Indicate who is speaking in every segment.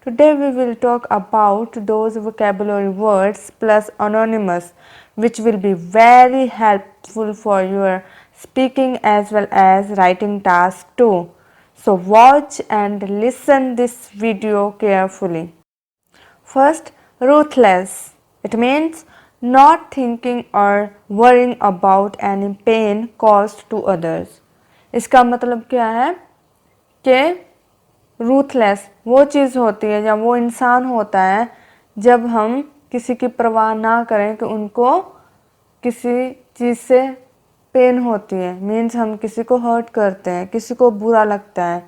Speaker 1: Today we will talk about those vocabulary words plus anonymous which will be very helpful for your speaking as well as writing task too. So watch and listen this video carefully. First, ruthless. It means not thinking or worrying about any pain caused to others. इसका मतलब क्या है कि ruthless वो चीज़ होती है या वो इंसान होता है जब हम किसी की परवाह ना करें कि उनको किसी चीज़ से पेन होती है, मीन्स हम किसी को हर्ट करते हैं, किसी को बुरा लगता है,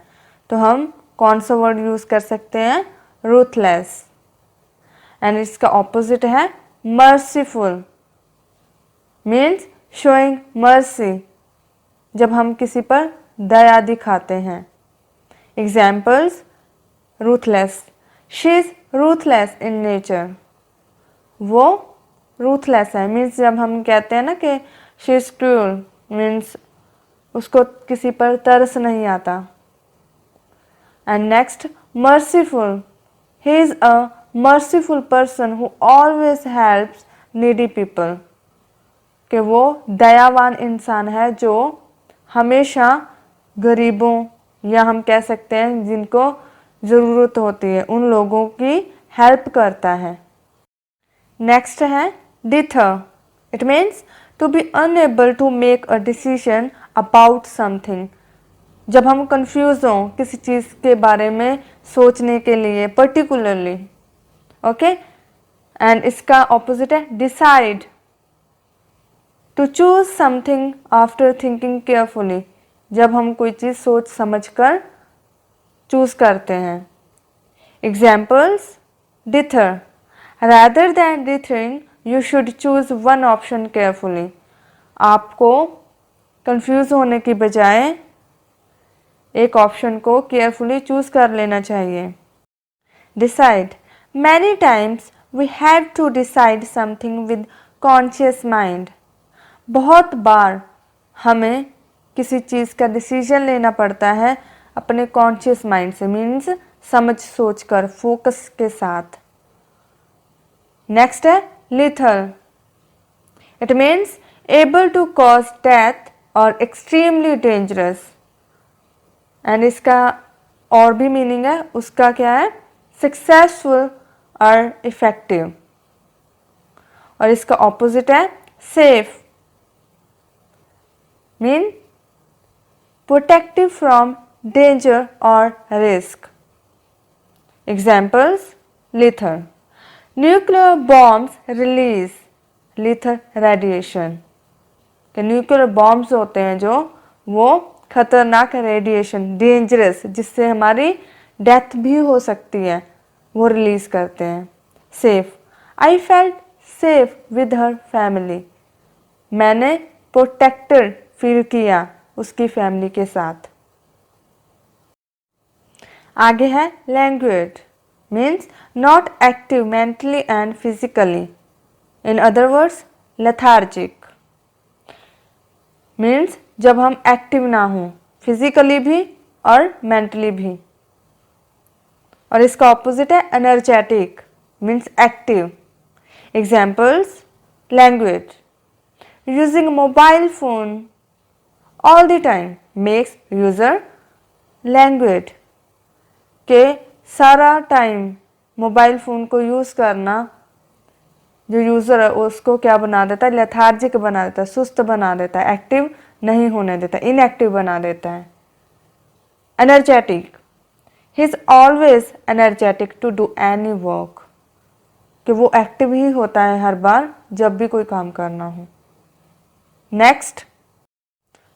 Speaker 1: तो हम कौन सा वर्ड यूज़ कर सकते हैं? रूथलेस. एंड इसका ऑपोजिट है मर्सीफुल, मीन्स शोइंग मर्सी, जब हम किसी पर दया दिखाते हैं. Examples: ruthless, she is ruthless in nature. वो रूथलेस है, मीन्स जब हम कहते हैं ना कि शी इज़ क्रूअल, मीन्स उसको किसी पर तरस नहीं आता. And next, merciful, he is a merciful person who always helps needy people. कि वो दयावान इंसान है जो हमेशा गरीबों या हम कह सकते हैं जिनको ज़रूरत होती है उन लोगों की हेल्प करता है. नेक्स्ट है dither. It means to be unable to make a decision about something. जब हम कंफ्यूज हों किसी चीज़ के बारे में सोचने के लिए पर्टिकुलरली. ओके. एंड इसका ऑपोजिट है decide. To choose something after thinking carefully. जब हम कोई चीज़ सोच समझ कर चूज करते हैं. Examples: dither, rather than dithering you should choose one option carefully. आपको कंफ्यूज होने की बजाय एक ऑप्शन को केयरफुली चूज कर लेना चाहिए. Decide, many times we have to decide something with conscious mind. बहुत बार हमें किसी चीज़ का डिसीजन लेना पड़ता है अपने कॉन्शियस माइंड से, मीन्स समझ सोच कर, फोकस के साथ. नेक्स्ट है lethal. It means able to cause death और एक्सट्रीमली डेंजरस. एंड इसका और भी मीनिंग है, उसका क्या है? सक्सेसफुल और इफेक्टिव. और इसका ऑपोजिट है safe, mean protective from danger और risk. Examples: lethal, nuclear bombs release lethal radiation. कि न्यूक्लियर बॉम्ब्स होते हैं जो वो खतरनाक रेडिएशन, डेंजरस, जिससे हमारी डेथ भी हो सकती है, वो रिलीज करते हैं. Safe, I felt safe with her family. मैंने प्रोटेक्टेड फील किया उसकी फैमिली के साथ. आगे है language. Means not active mentally and physically. In other words lethargic. Means जब हम एक्टिव ना हों फिजिकली भी और मेंटली भी. और इसका ऑपोजिट है energetic, means active. Examples: language, using mobile phone all the time makes user language. के सारा टाइम मोबाइल फ़ोन को यूज़ करना जो यूज़र है उसको क्या बना देता है? लेथार्जिक बना देता है, सुस्त बना देता है, एक्टिव नहीं होने देता, इनएक्टिव बना देता है. Energetic, he is always energetic to do any work. कि वो एक्टिव ही होता है हर बार जब भी कोई काम करना हो. Next,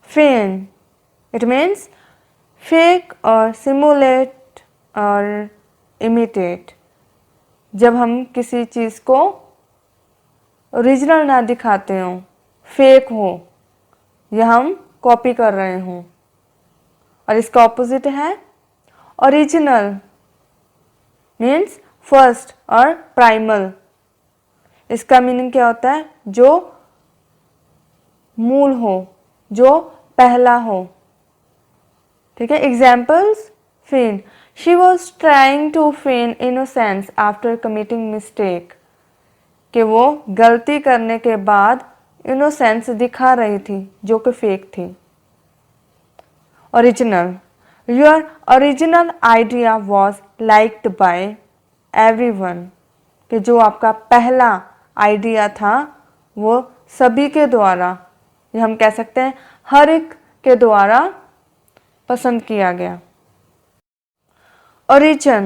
Speaker 1: fan. It means fake और सिमुलेट और इमिटेट. जब हम किसी चीज़ को ओरिजिनल ना दिखाते हों, फेक हो या हम कॉपी कर रहे हों. और इसका ऑपोजिट है ओरिजिनल, मीन्स फर्स्ट और प्राइमल. इसका मीनिंग क्या होता है? जो मूल हो, जो पहला हो. ठीक है. Examples: fan, She was trying to feign innocence after committing mistake. कि वो गलती करने के बाद इनोसेंस दिखा रही थी जो कि फेक थी. Original. Your original idea was liked by everyone. कि जो आपका पहला आइडिया था वो सभी के द्वारा, ये हम कह सकते हैं हर एक के द्वारा पसंद किया गया. Origin.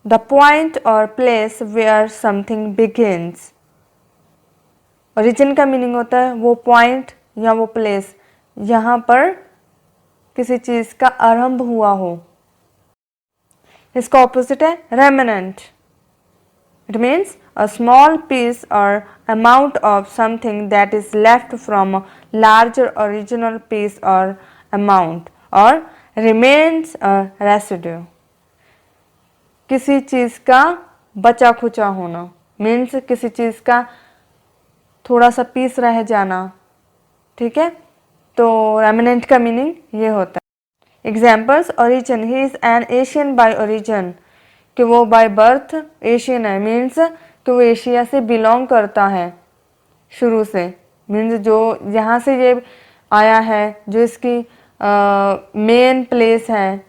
Speaker 1: The point or place where something begins. Origin का मीनिंग होता है वो पॉइंट या वो प्लेस यहाँ पर किसी चीज़ का आरंभ हुआ हो. इसका ऑपोजिट है remnant. It means a small piece or amount of something that is left from a larger original piece or amount or remains a residue. किसी चीज़ का बचा खुचा होना मीन्स किसी चीज़ का थोड़ा सा पीस रह जाना. ठीक है, तो रेमिनेंट का मीनिंग ये होता है. Examples. Origin. He is an Asian by origin. कि वो बाय बर्थ एशियन है मीन्स कि वो एशिया से बिलोंग करता है शुरू से. मीन्स जो यहाँ से ये आया है, जो इसकी मेन प्लेस है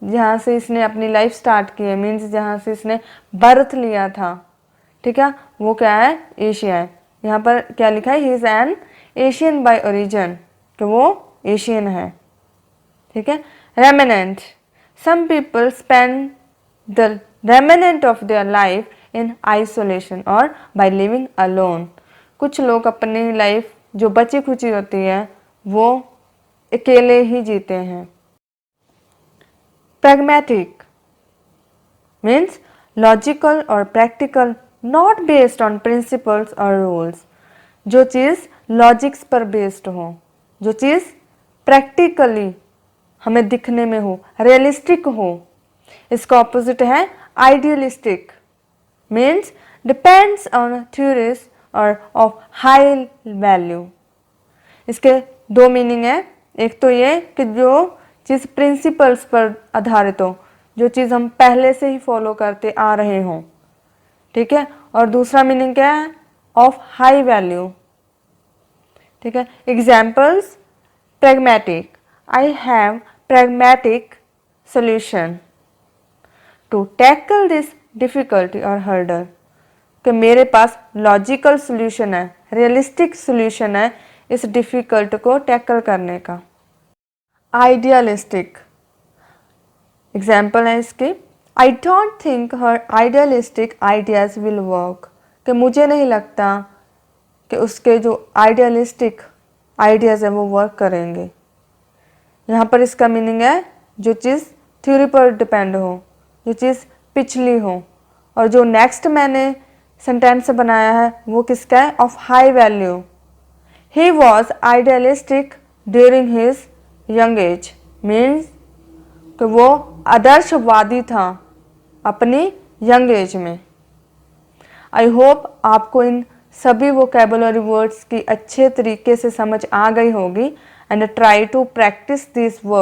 Speaker 1: जहाँ से इसने अपनी लाइफ स्टार्ट की है, मीन्स जहाँ से इसने बर्थ लिया था. ठीक है, वो क्या है? एशिया है. यहाँ पर क्या लिखा है? He is an Asian by origin. कि वो एशियन है. ठीक है. Remnant. Some people spend the remnant of their life in isolation और बाय लिविंग अलोन. कुछ लोग अपनी लाइफ जो बची खुची होती है वो अकेले ही जीते हैं. Pragmatic means logical or practical, not based on principles or rules. जो चीज़ लॉजिक्स पर बेस्ड हो, जो चीज़ प्रैक्टिकली हमें दिखने में हो, रियलिस्टिक हो. इसका ऑपोजिट है idealistic. Means depends on theories और ऑफ हाई वैल्यू. इसके दो मीनिंग है. एक तो ये कि जो चीज़ प्रिंसिपल्स पर आधारित हो, जो चीज़ हम पहले से ही फॉलो करते आ रहे हों. ठीक है, और दूसरा मीनिंग क्या है? Of high value. ठीक है. Examples. Pragmatic. I have pragmatic solution to tackle this difficulty और हर्डल. कि मेरे पास लॉजिकल सोल्यूशन है, रियलिस्टिक सोल्यूशन है इस डिफिकल्ट को टैकल करने का. आइडियलिस्टिक. एग्जाम्पल है इसके. I don't think her idealistic ideas will work. कि मुझे नहीं लगता कि उसके जो आइडियलिस्टिक आइडियाज़ हैं वो वर्क करेंगे. यहाँ पर इसका मीनिंग है जो चीज़ थ्योरी पर डिपेंड हो, जो चीज़ पिछली हो. और जो नेक्स्ट मैंने सेंटेंस बनाया है वो किसका है? Of high value. He was idealistic during his young age. Means कि वो आदर्शवादी था अपनी यंग एज में. आई होप आपको इन सभी वोकैबुलरी वर्ड्स की अच्छे तरीके से समझ आ गई होगी. And try to practice this word.